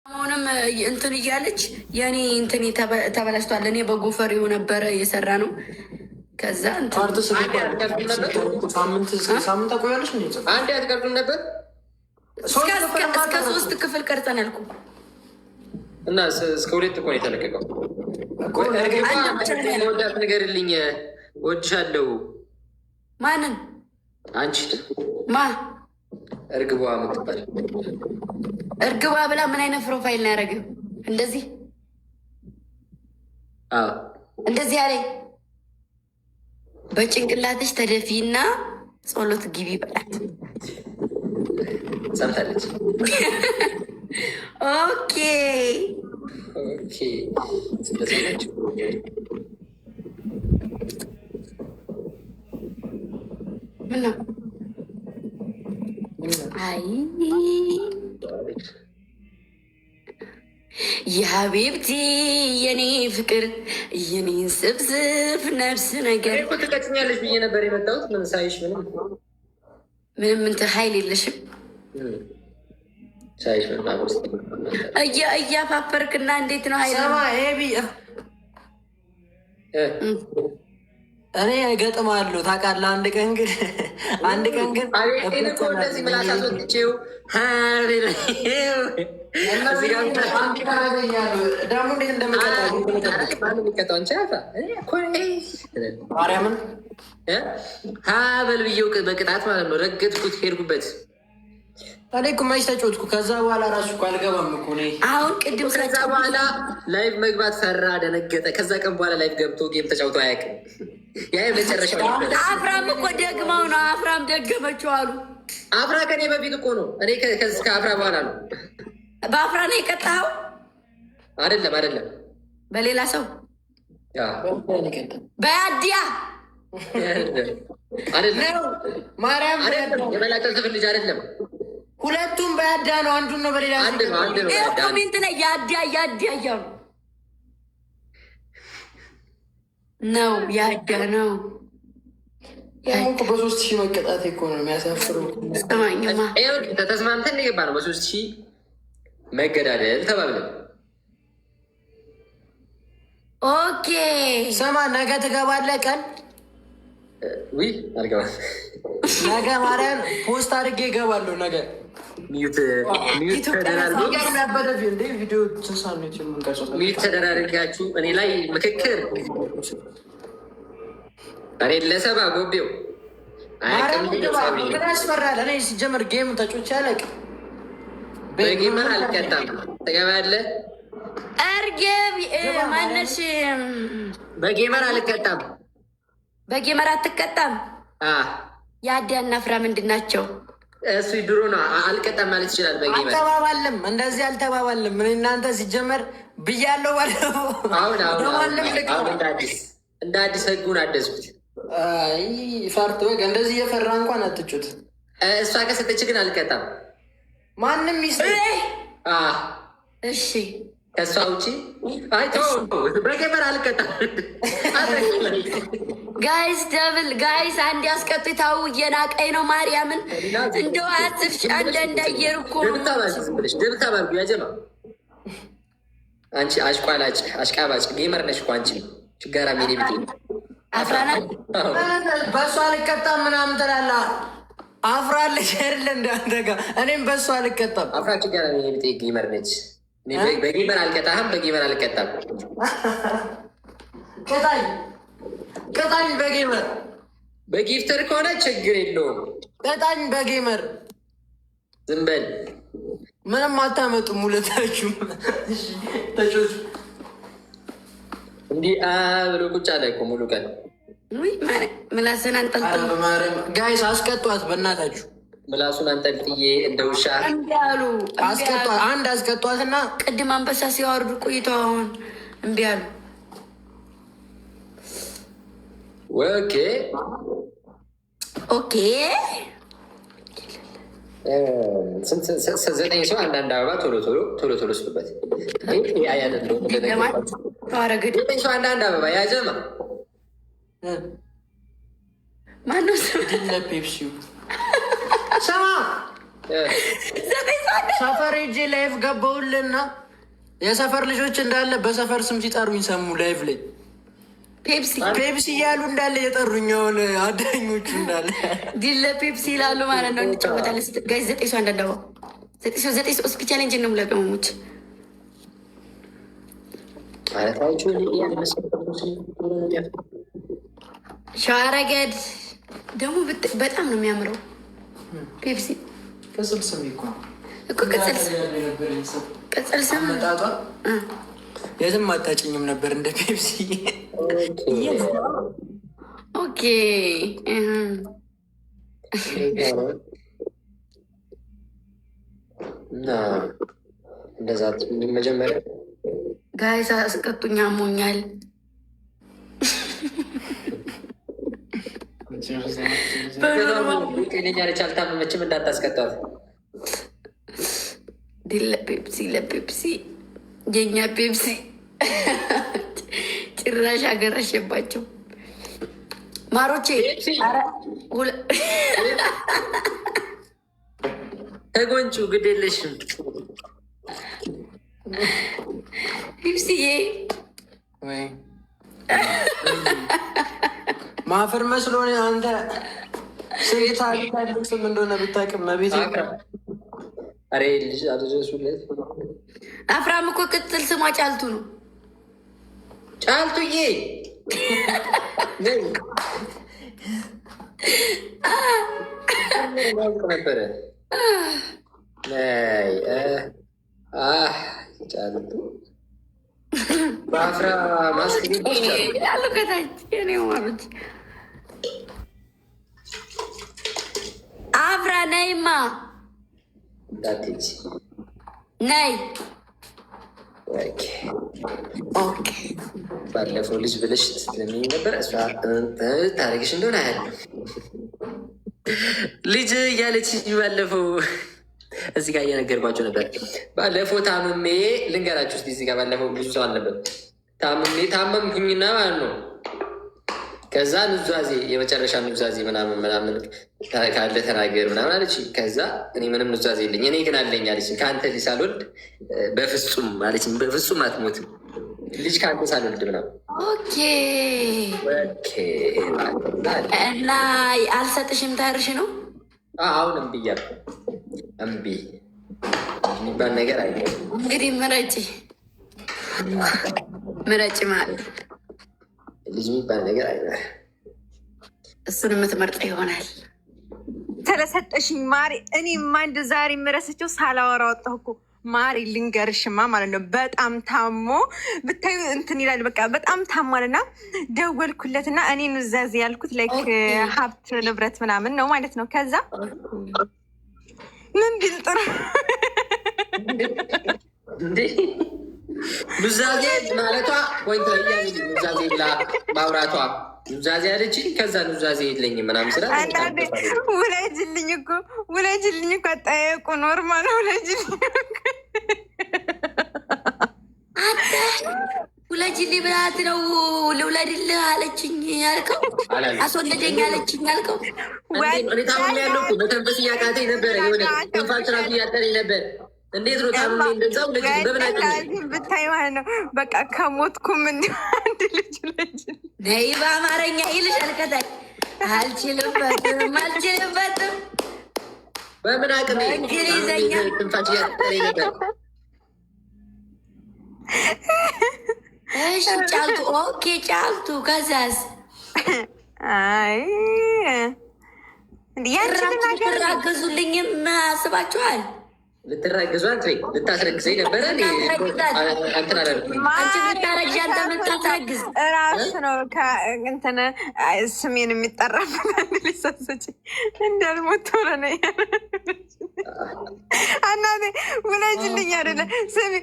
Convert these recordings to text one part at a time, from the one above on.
አሁንም እንትን እያለች የኔ እንትን ተበላሽቷል። እኔ በጎፈሬው ነበረ የሰራ ነው። ከዛ ሳምንት ቆያለች። አንድ ያትቀርዱም ነበር እስከ 3 ክፍል ቀርጸን ያልኩ እና እስከ 2 እኮ ነው የተለቀቀው። ወዳት ንገርልኝ፣ ወድሻለሁ። ማንን? አንቺ ማ እርግቧ የምትባል እርግቧ ብላ ምን አይነት ፕሮፋይል ነው ያደረገው? እንደዚህ እንደዚህ አለኝ። በጭንቅላትሽ ተደፊና ጸሎት ግቢ በላት። ሰምታለች። ኦኬ ኦኬ። ስለሰማች ምን ነው? አይ የሀቢብቲ የኔ ፍቅር የኔን ስብስብ ነፍስ ነገር እኮ ትቀጭኛለሽ ብዬ ነበር የመጣሁት። ምን ሳይሽ ምንም እንትን ሀይል የለሽም። ሳይሽ እያፋፐርክና እንዴት ነው ሀይል? እኔ እገጥማለሁ ታውቃለህ። አንድ ቀን ግን እንደዚህ ምላስ አስወጥቼው ደግሞ እንዴት እንደምቀጣማርያምን ሀበል ብዬው በቅጣት ማለት ነው። ረገጥኩት፣ ሄድኩበት። እኔ እኮ መች ተጫወትኩ። ከዛ በኋላ ራሱ እኮ አልገባም እኮ አሁን ቅድም። ከዛ በኋላ ላይቭ መግባት ፈራ፣ ደነገጠ። ከዛ ቀን በኋላ ላይቭ ገብቶ ጌም ተጫውቶ አያውቅም። ያ የመጨረሻ አፍራም እኮ ደግመው ነው። አፍራም ደገመችው አሉ። አፍራ ከኔ በፊት እኮ ነው። እኔ ከአፍራ በኋላ ነው። በአፍራ ነው የቀጣኸው? አይደለም አይደለም፣ በሌላ ሰው በያዲያ አይደለም። ማርያም የመላጨት ክፍል ልጅ አይደለም። ሁለቱም በያዳ ነው። አንዱን ነው በሌላ ኮሜንት ላይ ያዲያ እያሉ ነው። ያዳ ነው። በ3,000 መቀጣት እኮ ነው የሚያሳፍረው። ተስማምተን የገባ ነው። በ3,000 መገዳደል ተባብለን። ኦኬ ስማ፣ ነገ ትገባለህ ቀን? ውይ አልገባም። ነገ ማርያም ፖስት አድርጌ እገባለሁ። ነገ ሚዩት ተደራርጋችሁ እኔ ላይ ምክክር እኔ ለሰባ ጎቤው ያስፈራል። እኔ ሲጀምር ጌም ተጮች ያለቅ በጌመር አልቀጣም። ትገባለህ? እርግብ ማነሽ? በጌመር አልቀጣም። በጌመር አትቀጣም? የአዲያና ፍራ ምንድን ናቸው? እሱ ድሮ ነው። አልቀጣም ማለት ይችላል። በጌመር አልተባባልም፣ እንደዚህ አልተባባልም። ምን እናንተ ሲጀመር ብያለሁ ማለት ነው። አሁን እንደ አዲስ ህጉን አደስኩት። ፈርት በቃ እንደዚህ እየፈራ እንኳን አትጩት። እሷ ከሰጠች ግን አልቀጣም። ማንም ሚስት እሺ፣ ከእሷ ውጪ አይቶ በጌመር አልቀጣም። ጋይስ ደብል ጋይስ፣ አንድ ያስቀጡ ታው እየናቀኝ ነው። ማርያምን እንደው አስር ሺ አንድ እንዳየር እኮ ደብታ ባልኩ ያጀማ። አንቺ አሽቋላጭ አሽቃባጭ ጌመር ነሽ እኮ አንቺ ችጋራ ሜኔ ብት አፍራና በእሷ አልቀጣም ምናምን ትላለህ። አፍራለች አይደለ? እንዳንተ ጋር እኔም በእሷ አልቀጣም። አፍራ ችጋራ ሜኔ ብት ጌመር ነች። በጌመር አልቀጣህም። በጌመር አልቀጣም። ቅጣኝ በጌመር። በጊፍተር ከሆነ ችግር የለውም። ቅጣኝ በጌመር። ዝም በል። ምንም አታመጡም ሁለታችሁ። ተጮች እንዲህ ብሎ ቁጭ አለ እኮ ሙሉ ቀን። ምላስን አንጠልጥሎ ጋይስ አስቀጧት በእናታችሁ። ምላሱን አንጠልጥዬ እንደ ውሻ አሉ። አንድ አስቀጧትና ቅድም አንበሳ ሲያወርዱ ቆይተው አሁን እምቢ አሉ። ኦኬ ኦኬ። 9 ሰው አንዳንድ አበባ ቶሎ ስበት። 9 ሰው አንዳንድ አበባ ያጀማ ማነው? ፔፕሲ ስማ ሰፈር ሄጄ ላይፍ ገባውልና የሰፈር ልጆች እንዳለ በሰፈር ስም ሲጠሩኝ ሰሙ። ላይፍ ላይ ፔፕሲ እያሉ እንዳለ የጠሩኝ የሆነ አዳኞቹ እንዳለ ዲለ ፔፕሲ ይላሉ ማለት ነው። እንጫወታለን ጋይስ። 9 ሰው አንዳንዳባ 9 ሰው ስፒቻ ላይ እንጂ ነው ለቀመሞች ሸዋረገድ ደግሞ በጣም ነው የሚያምረው። ፔፕሲ ቅጽል ስም እኮ ቅጽል ስም መጣጧ የትም አታጭኝም ነበር እንደ ፔፕሲ። ኦኬ እና እንደዛ መጀመሪያ ጋይስ አስቀጡኝ፣ አሞኛል። ጤነኛ ነች፣ አልታመመችም፣ እንዳታስቀጣት። ለፔፕሲ የኛ ፔፕሲ ጭራሽ አገረሸባቸው ማሮቼ። ተጎንጩ ግድ የለሽም ፔፕሲዬ። ማፈር መስሎን አንተ ስንት ታሪክ ያለው ስም እንደሆነ ብታውቅም መቤት አሬ ልጅ አደረሱለት። አፍራም እኮ ቅጽል ስሟ ጫልቱ ነው። ጫልቱዬ ነበረ ጫልቱ በአፍራ ማስክ ያሉ ከታች ማሮች። አፍራ ነይማ ነይ። ባለፈው ልጅ ብለሽ ስለሚኝ ነበር። እሷ ታረግሽ እንደሆነ አያለሁ ልጅ እያለች ባለፈው እዚህ ጋር እየነገርኳቸው ነበር። ባለፈው ታምሜ ልንገራችሁ እስኪ እዚህ ጋር ባለፈው ብዙ ሰው አልነበር። ታመምኩኝና ማለት ነው። ከዛ ኑዛዜ የመጨረሻ ኑዛዜ ምናምን ካለ ተናገር ምናምን አለች። ከዛ እኔ ምንም ኑዛዜ የለኝ እኔ ግን አለኝ አለች። ከአንተ ልጅ ሳልወልድ በፍጹም አለች። በፍጹም አትሞትም ልጅ ከአንተ ሳልወልድ ምናምን። ኦኬ እና አልሰጥሽም ታርሽ ነው። አሁን እምቢ እያልኩ እምቢ የሚባል ነገር አለ። እንግዲህ ምረጭ ማለት ልጅ የሚባል ነገር አለ። እሱን የምትመርጠ ይሆናል። ስለሰጠሽኝ ማሪ። እኔማ እንደ ዛሬ የምረስቸው ሳላወራ ወጣሁ እኮ ማሪ። ልንገርሽማ ማለት ነው በጣም ታሞ ብታዩ እንትን ይላል። በቃ በጣም ታሟልና ደወልኩለትና እኔ ኑዛዜ ያልኩት ላይክ ሀብት ንብረት ምናምን ነው ማለት ነው። ከዛ ምን ቢል ጥሩ ኑዛዜ ማለቷ ወይ ኑዛዜ ብላ ማውራቷ ኑዛዜ አለች። ከዛ ኑዛዜ የለኝም ምናምን ስራ ውለጅልኝ እኮ አጠያየቁ ኖርማል። ውለጅልኝ ብላት ነው ልውለድልህ አለችኝ ያልከው። አስወለደኝ አለችኝ ያልከው። ታሁን ያለው መተንፈስ እያቃተኝ ነበረ። የሆነ ትንፋሽ ራሱ እያጠረኝ ነበር። እንዴት ነው ታሙ እንደዛው ብታይ ማለት ነው። በቃ ከሞትኩም እንዲ አንድ ልጅ ነይ በአማርኛ ይልሻል ከታች። አልችልበትም በምን አቅሜ እንግሊዘኛ ትንፋሽ እያጠረኝ ነበር። እሺ ጫልቱ። ኦኬ ጫልቱ። ከዛስ አይ ያራገዙልኝም አስባችኋል? ልትራገዙ አንተ ልታስረግዘኝ ነበረ። አንተን አላልኩም። አንቺ ልታረግዣ አንተ ምን ታስረግዝ? እራሱ ነው እንትን ስሜን የሚጠራበት አንድ ሊሰሰች እንዳልሞት ሆነ ነው እናቴ። ውለጅልኝ አይደለ ስሚ፣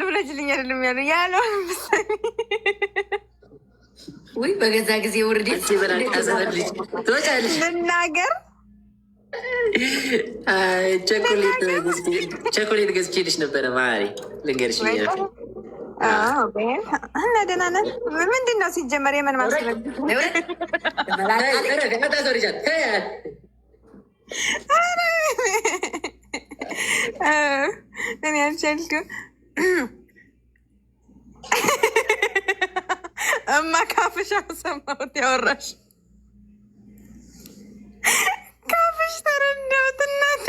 ውለጅልኝ አይደለም ያለው ምሳሌ። ወይ በገዛ ጊዜ ውርዴት ልናገር ቸኮሌት ገዝቼልሽ ነበረ ማሪ። ልንገርሽ እና ደህና ነን። ምንድን ነው ሲጀመር የምን ማስለ እኔ አልቻልኩም። እማ ካፍሽ ሰማሁት ያወራሽ ካፍሽ ተረዳሁት። እናቴ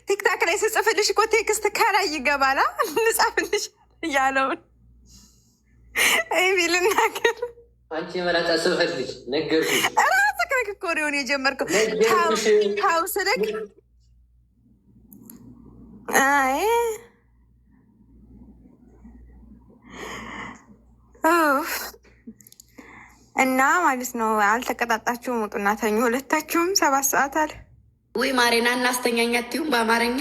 ቲክታክ ላይ ስጽፍልሽ እኮ ቴክስት ከላይ ይገባላ ልጻፍልሽ እያለውን ቢ ልናገር አንቺ መላጣ ስፈልሽ ነገርኩሽ። ራስህ ነህ እኮ ነው የጀመርከው። ታው ስልክ አይ እና ማለት ነው አልተቀጣጣችሁም። ውጡና ተኙ ሁለታችሁም። 7 ሰዓት አለ ወይ ማሬና እናስተኛኛትሁም በአማርኛ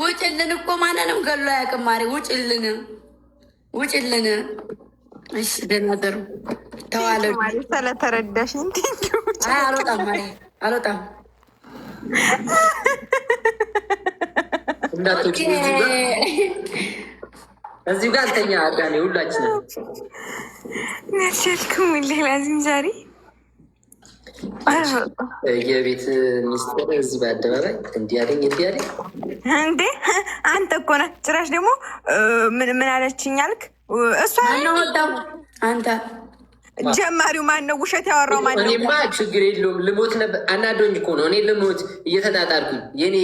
ውጭልን እኮ ማንንም ገሎ አያውቅም። ማሬ ውጭልን፣ ውጭልን። እሺ ደህና ደሩ። ተዋለዱ። ስለተረዳሽ አልወጣም ማሬ አልወጣም። እንዳትወጪ እዚሁ ጋር አልተኛ አዳሜ ሁላችንም ነሸልኩም ሌላ ዝንዛሪ የቤት ሚስጥር እዚህ በአደባባይ እንዲያለኝ እንዴ! አንተ እኮ ነህ ጭራሽ ደግሞ ምን አለችኝ አልክ? እሷ አንተ ጀማሪው ማን ነው? ውሸት ያወራው ማን ነው? እኔማ ችግር የለውም ልሞት ነበር። አናዶኝ እኮ ነው እኔ ልሞት እየተጣጣርኩኝ የኔ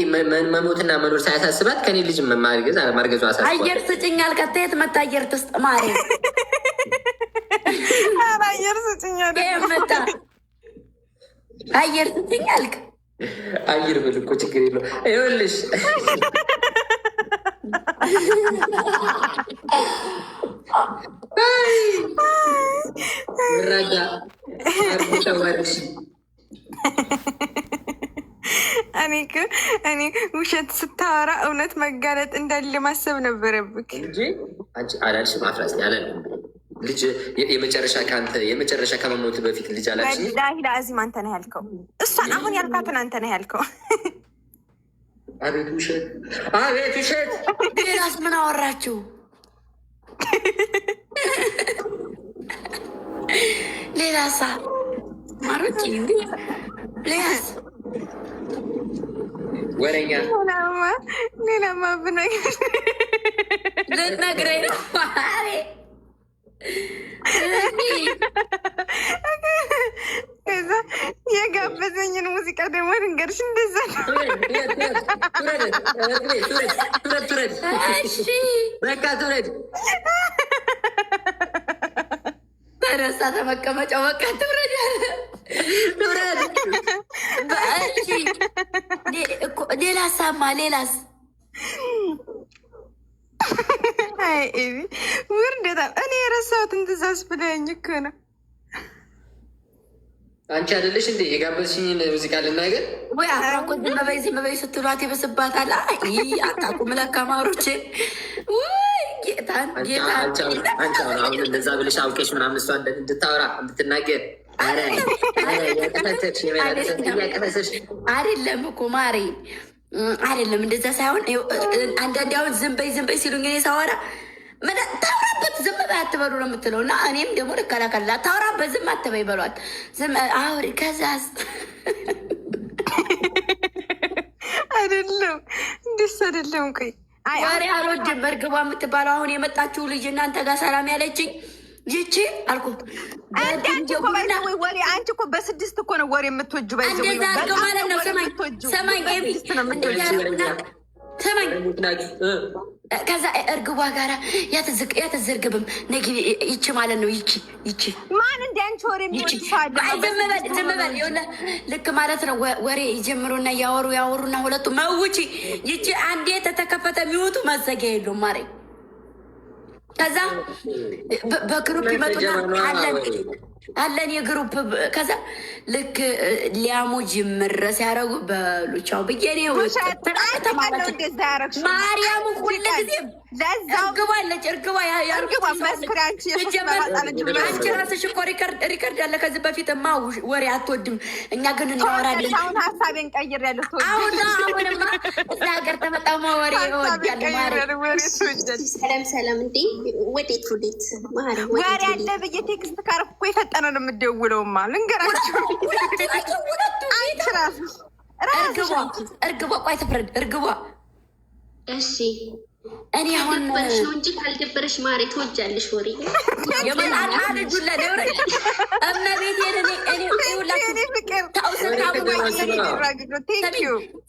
መሞትና መኖር ሳያሳስባት ከኔ ልጅ ማርገዙ አሳስቧል። አየር ስጭኝ አልክ። የት መጣ አየር ትስጥ ማሬ? አየር ስጭኝ መጣ አየር ስጭኝ አልክ። አየር ብል እኮ ችግር የለውም። ይኸውልሽ ረጋ ተወርሽ እኔ ውሸት ስታወራ እውነት መጋለጥ እንዳለ ማሰብ ነበረብክ እንጂ አንቺ አላልሽም። አፍራስ አላለም ልጅ የመጨረሻ ከመሞት በፊት ልጅ አላልሽም። ላሂ ለአዚም አንተ ነህ ያልከው። እሷን አሁን ያልካትን አንተ ነህ ያልከው። አቤት ውሸት፣ አቤት ውሸት። ሌላስ ምን አወራችሁ? ሌላሳ ማሮች ሌላስ ወረኛ ሌላማ ብነግርሽ ልትነግረኝ ነው ከዛ የጋበዘኝን ሙዚቃ ደግሞ ልንገርሽ። እንደዛ በቃ ትውረድ ተነሳ ተመቀመጫው በቃ ትውረድ ሌላሳማ ሌላስ ውርደታ እኔ የረሳሁትን ትእዛዝ ብለኸኝ እኮ ነው። አንቺ አይደለሽ እንዴ የጋበዝሽኝን ሙዚቃ ልናገር ወይ? አፍራኮ ዝም በይ ስትሏት ይበስባታል። አታውቁም ለካ ማሮቼ። አንቺ አሁን እንደዛ ብለሽ አውቄሽ ምናምን እሷ እንድታወራ እንድትናገር አይደለም እኮ ማሬ አይደለም እንደዛ ሳይሆን አንዳንዴ አሁን ዝም በይ ሲሉኝ እኔ ሳወራ ታውራበት ዝም በይ አትበሉ ነው የምትለው። እና እኔም ደግሞ ልከላከልላት ታውራበት ዝም አትበይ በሏት። ዝም አውሪ ከዛስ አይደለም እንደሱ አይደለም። ቆይ ወሬ አልወድም። በእርግቧ የምትባለው አሁን የመጣችው ልጅ እናንተ ጋር ሰላም ያለችኝ ይቺ አልኩት። ወሬ አንቺ እኮ በ6 እኮ ነው ወሬ የምትወጁ እንደዛ አድርገው ማለት ነው። ሰማኝ ሰማኝ። ከዛ እርግቧ ጋራ ያተዘርግብም ነጊ ይቺ ማለት ነው። ይቺ ማን እንደ አንቺ ወሬ ዝም በል የሆነ ልክ ማለት ነው። ወሬ ይጀምሩና ያወሩና ሁለቱ መውጪ ይቺ አንዴ ተተከፈተ የሚወጡ መዘጊያ የለውም ማሬ። ከዛ በግሩፕ ይመጡና አለን የግሩፕ ከዛ ልክ ሊያሙ ጅምር ሲያደርጉ በሉቻው ብዬኔ ማርያም ሁለ ጊዜ እርግባለች። አንቺ ራስሽ እኮ ሪከርድ ያለ ከዚህ በፊትማ ወሬ አትወድም። እኛ ግን እናወራለን። አሁን ሀሳቤን ቀይሬያለሁ። አሁንማ እዛ ሀገር ተመጣማ ወሬ እወዳለሁ። ሰላም እንዴ! ወዴት ወሬ አለ ብዬ ቴክስት ካረኩ እኮ የፈጠነ ነው የምትደውለውማ። ልንገራችሁ አንቺ እርግቧ ቆይ ትፍረድ እርግቧ። እሺ እኔ አሁን ነው እንጂ ካልደበረሽ ማሬ ትወጃለሽ ወሬ የመጣልጁለ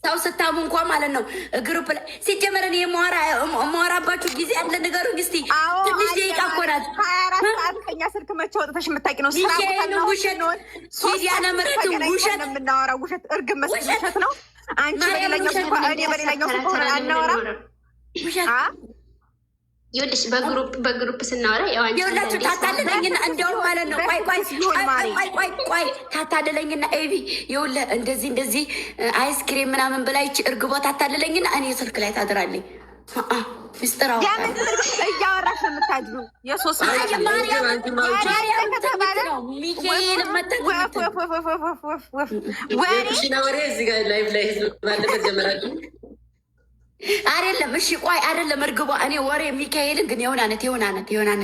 ሰው ስታሙ እንኳ ማለት ነው ግሩፕ ላይ ሲጀመር እኔ የማወራባችሁ ጊዜ ያለ ንገሩኝ እስኪ። ትንሽ ደቂቃ እኮ ናት። 24 ሰዓት ከኛ ስልክ መቼ ወጥተሽ የምታውቂ ነው? ውሸት ሂዲያነ ምረት ውሸት የምናወራው ውሸት እርግብ መስል ውሸት ነው። አንቺ በሌላኛው ስልክ እኔ በሌላኛው ስልክ ሆነ አናወራም። ይኸውልሽ በግሩፕ ስናወራ ይኸውላችሁ ታታለለኝና እንዲያውም ማለት ነው ቆይ ታታለለኝና ኤቢ ይኸውልህ እንደዚህ አይስክሬም ምናምን ብላይች እርግቧ ታታለለኝና እኔ ስልክ ላይ ታድራለኝ። ሚስጥራው እያወራሽ ነው የምታድሩ። የሶስት አይደለም። እሺ ቆይ አይደለም እርግቧ እኔ ወሬ ሚካኤልን ግን የሆናነት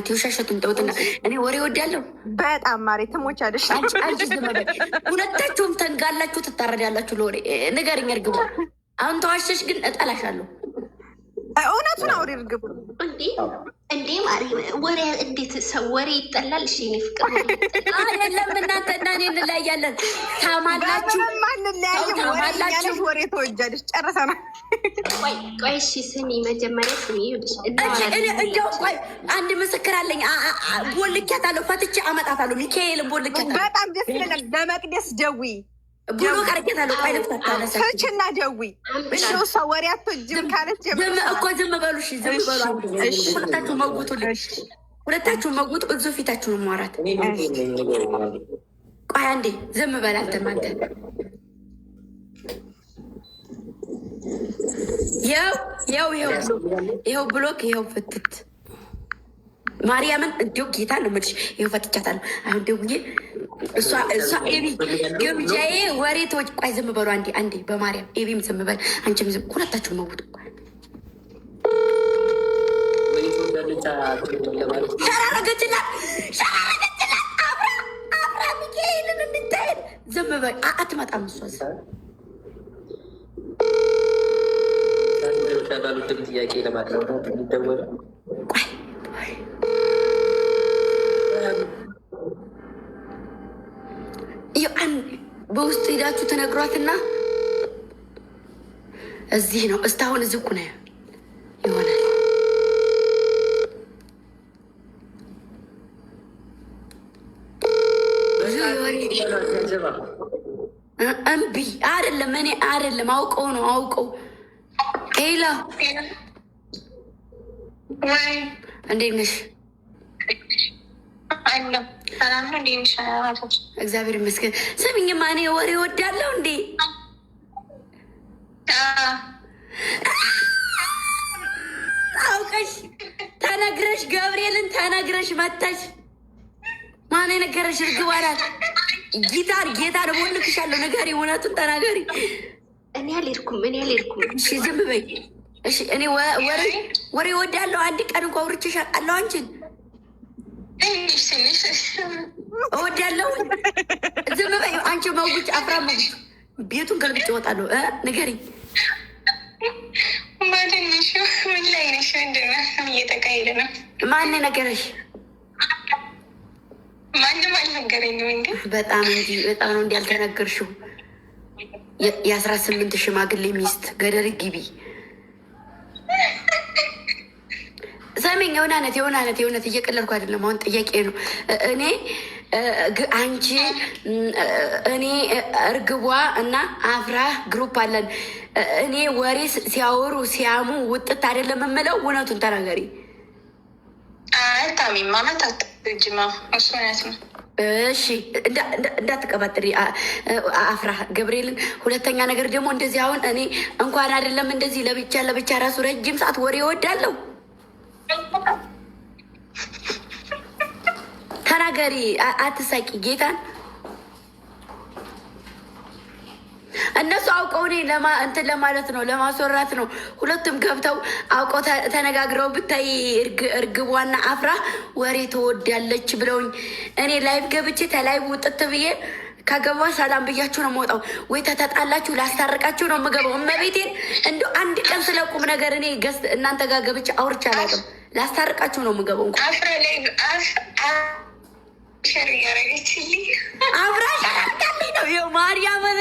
የውሻሸቱን ተውትና እኔ ወሬ ወዳለሁ በጣም ማሬ ትሞቻለሽ። አንቺ ዝም በይ። ሁለታችሁም ተንጋላችሁ ትታረዳላችሁ ለወሬ። ንገርኝ እርግቧ አሁን ተዋሸሽ ግን እጠላሻለሁ። እውነቱን አውሪ እርግቡ። እንዴ ማሪ ወሬ እንዴት ሰው ወሬ ይጠላል? እሺ እኔ ፍቅር አይደለም። እናንተ እና እኔ እንለያያለን። ታማላችሁ ታማላችሁ ወሬ ተወጃለሽ። ጨርሰናል። ቆይ እሺ ስሚ መጀመሪያ ስሚ እንደው ቆይ አንድ ምስክር አለኝ። ቦልኬያታለሁ፣ ፈትቼ አመጣታለሁ። ሚካኤልን ቦልኬያታለሁ። በጣም ደስ ይለናል። በመቅደስ ደውይ ብሎ ቀርቄታለሁ። ቆይ ልፍታታለች ሰችና ደውይ። እሺ ሰው ወሬ አትወጂም ካለች ዝም በሉ። እሺ ዝም በሉ። ሁለታችሁ መጉጡልኝ። ሁለታችሁ መጉጡ። እዙ ፊታችሁ ነው ማውራት። ቆይ አንዴ ዝም በል አንተም አንተ ይኸው ብሎክ ይኸው ፍትት ማርያምን እንዲሁ ጌታ ነው የምልሽ። ይኸው ፈትቻታለሁ። አሁን ደውዬ እሷ ኤቢ ግምጃዬ ወሬ ተወጭ። ቆይ ዝም በሉ አንዴ በማርያም ኤቢም ዝም በል አንቺም ዝም። ሁለታችሁ መውጡ። ሸራረገችላት አብራ ሚካኤልን እንድታይል ዝም በል። አትመጣም እሷ ባሉትም ጥያቄ ለማቅረብ የሚደወለ በውስጥ ሄዳችሁ ተነግሯትና እዚህ ነው እስካሁን እዚህ እኮ ነው ይሆናል። እምቢ አይደለም እኔ አይደለም አውቀው ሄላ እንዴት ነሽ? እግዚአብሔር ይመስገን። ስሚኝማ እኔ ወሬ ወዳለሁ እንዴ አውቀሽ ተነግረሽ ገብርኤልን ተነግረሽ መተሽ ማን የነገረሽ? እርግቧ ናት። ጌታ ደግሞ ልክሻለሁ። ንገሪ፣ እውነቱን ተናገሪ። እኔ አልሄድኩም። እሺ ዝም በይ። እሺ እኔ ወሬ ወዳለሁ። አንድ ቀን እንኳ አውርቼሽ አውቃለሁ አንቺን እወዳለሁ። ዝም በይ አንቺ መውጭ አፍራ መውጭ ቤቱን ገልብጭ እወጣለሁ። ንገሪኝ። ምን ላይ ነሽ? እየተካሄደ ነው። ማን ነገረሽ? ማንም አልነገረኝም። እንዲ በጣም ነው እንዲ ያልተነገርሽው። የ18 ሽማግሌ ሚስት ገደል ግቢ። ሰሜን የሆናነት እየቀለድኩ አይደለም። አሁን ጥያቄ ነው። እኔ እርግቧ እና አፍራ ግሩፕ አለን። እኔ ወሬ ሲያወሩ ሲያሙ ውጥት አይደለም የምለው። እውነቱን ተናገሪ። ታሚ ማለት አትጅማ እሱ እውነት ነው። እሺ እንዳትቀባጥሪ አፍራ ገብርኤልን። ሁለተኛ ነገር ደግሞ እንደዚህ አሁን እኔ እንኳን አይደለም እንደዚህ ለብቻ ራሱ ረጅም ሰዓት ወሬ እወዳለሁ። ተናገሪ፣ አትሳቂ ጌታን። እነሱ አውቀው እኔ እንትን ለማለት ነው ለማስወራት ነው። ሁለቱም ገብተው አውቀው ተነጋግረው ብታይ እርግቧና አፍራ ወሬ ትወዳለች ብለውኝ እኔ ላይቭ ገብቼ ተላይቭ ውጥት ብዬ ከገባ ሰላም ብያችሁ ነው የምወጣው። ወይ ተተጣላችሁ ላስታርቃችሁ ነው የምገባው። እመቤቴን እንዲ አንድ ቀን ስለ ቁም ነገር እኔ ገዝት እናንተ ጋር ገብቼ አውርቼ አላውቅም። ላስታርቃችሁ ነው የምገባው። አፍራ ሸራርጋልኝ ነው ይኸው ማርያምን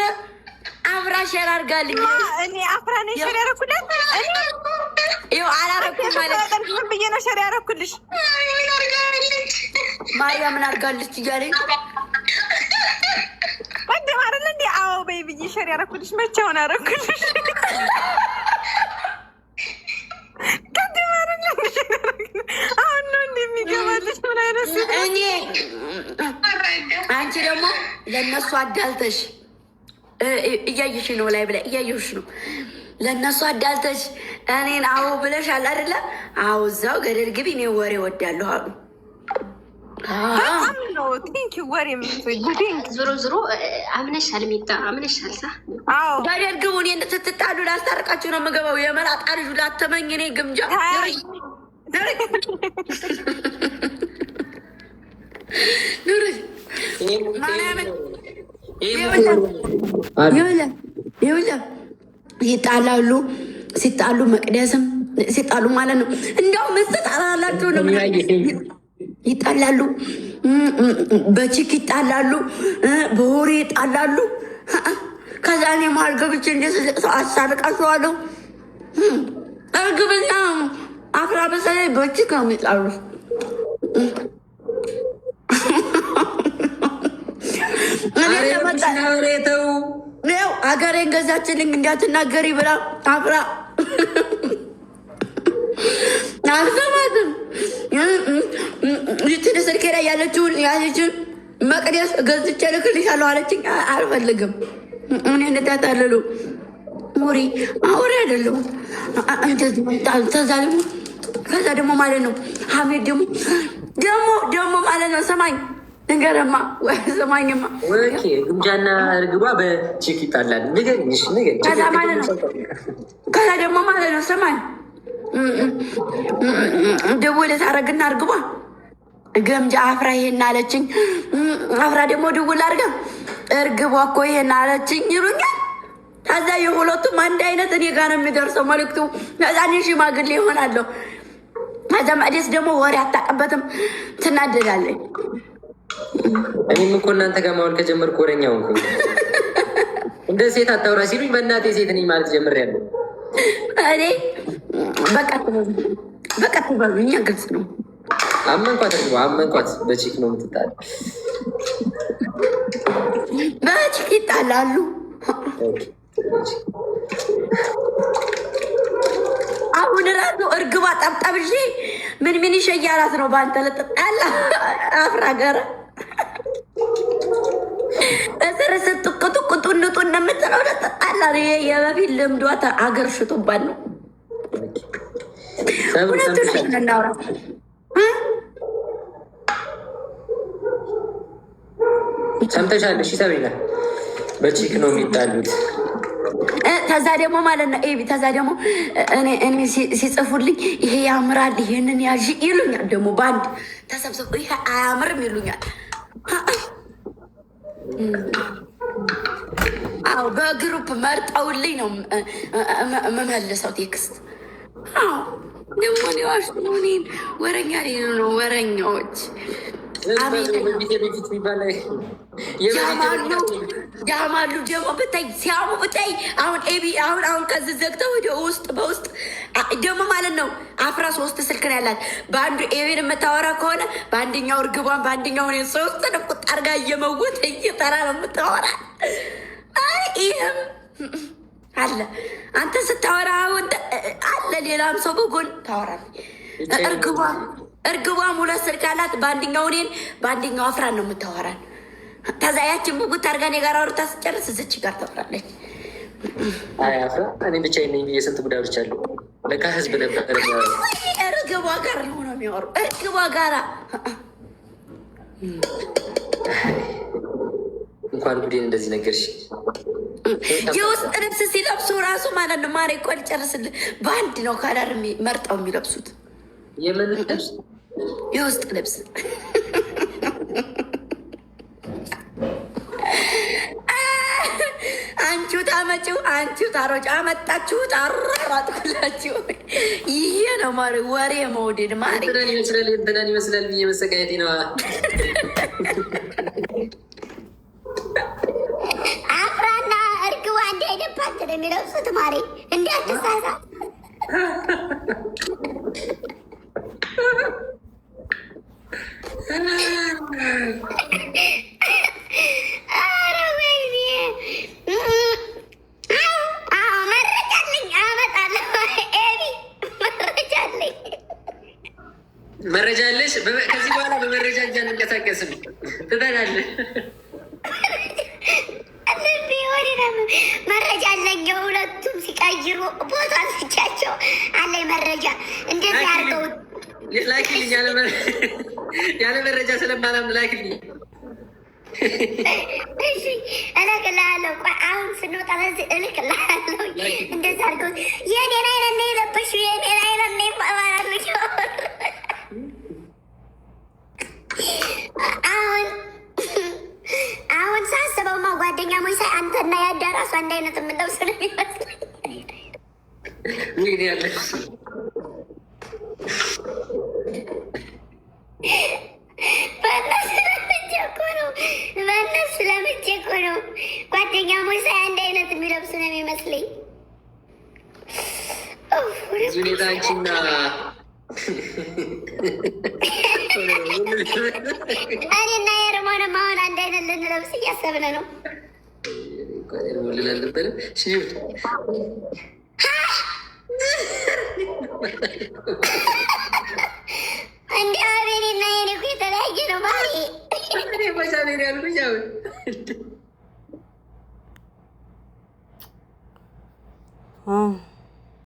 አፍራ ሸራርጋልኝ። እኔ አፍራ ነኝ ሸር ያደረኩለት ይኸው አላረኩም ማለት ምን ብዬ ነው ሸር ያደረኩልሽ? ማርያምን አርጋለች እያለኝ ቀደም አይደለ እንዴ? አዎ በይ ብዬ ሸር ያደረኩልሽ። መቼውን አደረኩልሽ? ቀደም አይደለ እንዴ? አሁን ነው እንደሚገባልሽ ምን አይነት እኔ አንቺ ደግሞ ለእነሱ አዳልተሽ እያየሽ ነው ላይ ብላ እያየሽ ነው። ለእነሱ አዳልተሽ እኔን አዎ ብለሻል አይደለ? አዎ እዛው ገደል ግቢ። እኔ ወሬ ወዳለሁ አሉ። ዞሮ ዞሮ አምነሻል፣ ሚጣ አምነሻል። ገደል ግቡ። እኔ ስትጣሉ ላስታርቃችሁ ነው የምገባው። የመላጣ ልጁ ላተመኝ እኔ ግምጃ ይጣላሉ። ሲጣሉ መቅደስም ሲጣሉ ማለት ነው። እንደውም ስትጣላላቸው ነው ይጣላሉ። በቺክ ይጣላሉ፣ በወሬ ይጣላሉ። ከዛ እኔ መሀል ገብቼ እንደሰው አሳርቃቸዋለሁ። እርግብና አፍራ በሰላይ በቺክ ነው የሚጣሉ። ው ሀገሬን ገዛችልኝ እንዳትናገሪ ብላ አፍራ አልሰማትም። ይችን ስልኬ ላይ ያለችን መቅደስ ገዝቼ ልክልሻለሁ አለችኝ። አልፈልግም። እኔ እንዳታለሉ ሙሪ አውሬ አይደለሁም። ከዛ ደግሞ ማለት ነው ሀሜድ ደግሞ ማለት ነው ሰማኝ ንገረማ ወይ ሰማኝማ ግምጃና እርግቧ በቺክ ይጣላል። ከዛ ደግሞ ማለት ነው ሰማኝ ደወለ ታረግና እርግቧ ገምጃ አፍራ ይሄን አለችኝ። አፍራ ደግሞ ደውል አድርጋ እርግቧ እኮ ይሄን አለችኝ ይሉኛል። ከዛ የሁለቱም አንድ አይነት እኔ ጋር ነው የሚደርሰው መልዕክቱ። ከዛ እኔ ሽማግሌ ይሆናለሁ። ከዛ መቅደስ ደግሞ ወሬ አታውቅበትም፣ ትናደዳለኝ። እኔም እኮ እናንተ ጋር ማወል ከጀመርኩ ወረኛ ሆንኩ። እንደ ሴት አታውራ ሲሉኝ በእናቴ ሴት ነኝ ማለት ጀምሬያለሁ። እኔ በቃ ትበሉ፣ እኛ ግልጽ ነው። አመንኳት እርግቧ አመንኳት። በቺክ ነው የምትጣል። በቺክ ይጣላሉ። አሁን ራሱ እርግቧ ጠብጠብሽ ምን ይሸያላት ነው በአንተ ልጥጣላ አፍራ ጋር እስር ስትቅጡቅጡ ንጡ እንደምትለው ልጥጣላ የበፊት ልምዷ አገር ሽቶባት ነው። ሁለቱን እናውራ። ሰምተሻል? እሺ ሰብሪና በቺክ ነው የሚጣሉት። ከዛ ደግሞ ማለት ነው ኤቢ ከዛ ደግሞ እኔ ሲጽፉልኝ ይሄ ያምራል ይሄንን ያዥ ይሉኛል። ደግሞ በአንድ ተሰብስበ ይሄ አያምርም ይሉኛል። አዎ በግሩፕ መርጠውልኝ ነው የምመልሰው ቴክስት። አዎ ደግሞ ሊዋሽ ነው እኔን ወረኛ ሌሉ ነው ወረኛዎች ያማሉ ደግሞ ብታይ ሲያሙ ብታይ አሁን ኤቢ አሁን ከዚህ ዘግተው ወደ በውስጥ ደግሞ ማለት ነው አፍራ 3 ስልክ ነው ያላት። በአንዱ ኤቢን የምታወራ ከሆነ በአንደኛው እርግቧን በአንደኛው እኔን 3 ቁጥ አድርጋ እየመውት እየጠራ ነው የምታወራ። ይህም አለ አንተ ስታወራ አለ ሌላም ሰው በጎን ታወራለህ። እርግቧም 2 ስልክ አላት። በአንደኛው እኔን በአንደኛው አፍራን ነው የምታወራን። ከዛ ያችን ቡጉት አድርጋ እኔ ጋር አውርታ ስጨርስ እዚች ጋር ታወራለች። አይ አፍራ እኔ ብቻ ነኝ ብዬ ስንት ጉዳዮች አሉ። ለካ ህዝብ ነበር እርግቧ ጋር ነው የሚያወሩ። እርግቧ ጋራ እንኳን ጉዴን እንደዚህ ነገርሽ። የውስጥ ልብስ ሲለብሱ ራሱ ማለት ነው ማሬ እኮ ልጨርስልህ፣ በአንድ ነው ካላር መርጠው የሚለብሱት። የምን ልብስ? የውስጥ ልብስ አንቺው ታመጪው አንቺው ታሮጭ አመጣችሁት፣ አራራጥኩላችሁ። ይሄ ነው ማሬ ወሬ መውደድ ማሬ። እንትናን ይመስላል ብዬ መሰቃየቴ ነው። አፍራና እርግቧ አንድ አይነት ፓንት ነው የሚለብሱት ማሬ፣ እንዳትሳሳት። ኧረ ወይኔ መረጃ አለኝ አመጣለሁ። ኤቢ መረጃ አለኝ። መረጃ አለሽ? ከዚህ በኋላ በመረጃ እጃ አንንቀሳቀስም። ትተናለህ። መረጃ አለኝ። የሁለቱም ሲቀይሩ ቦታ ስቻቸው አለኝ መረጃ። እንደዚህ አድርገው ላኪልኝ። ያለ መረጃ ስለማላምን ላኪልኝ። እሺ እልክልሃለሁ። ቆይ አሁን ስንወጣ በዚህ እልክልሃለሁ። እንደዚህ አድርገው የኔን አይነት ነው የለበሽው፣ የኔን አይነት ነው ይባባላሉ። አሁን ሳስበውማ ጓደኛሞች ሳይ አንተና ያዳራሱ አንድ አይነት የምንለብስ ነው የሚመስለኝ። ምን ያለሽ በእነሱ ለምቼ እኮ ነው ጓደኛሞች ሳይ አንድ አይነት የሚለብሱ ነው የሚመስለኝ። ሁኔታችንና እኔና የርሞንም አሁን አንድ አይነት ልንለብስ እያሰብን ነው። ልላልነበረ እንዲ አቤኔና የኔ እኮ የተለያየ ነው ባህሪ። ያልኩሽ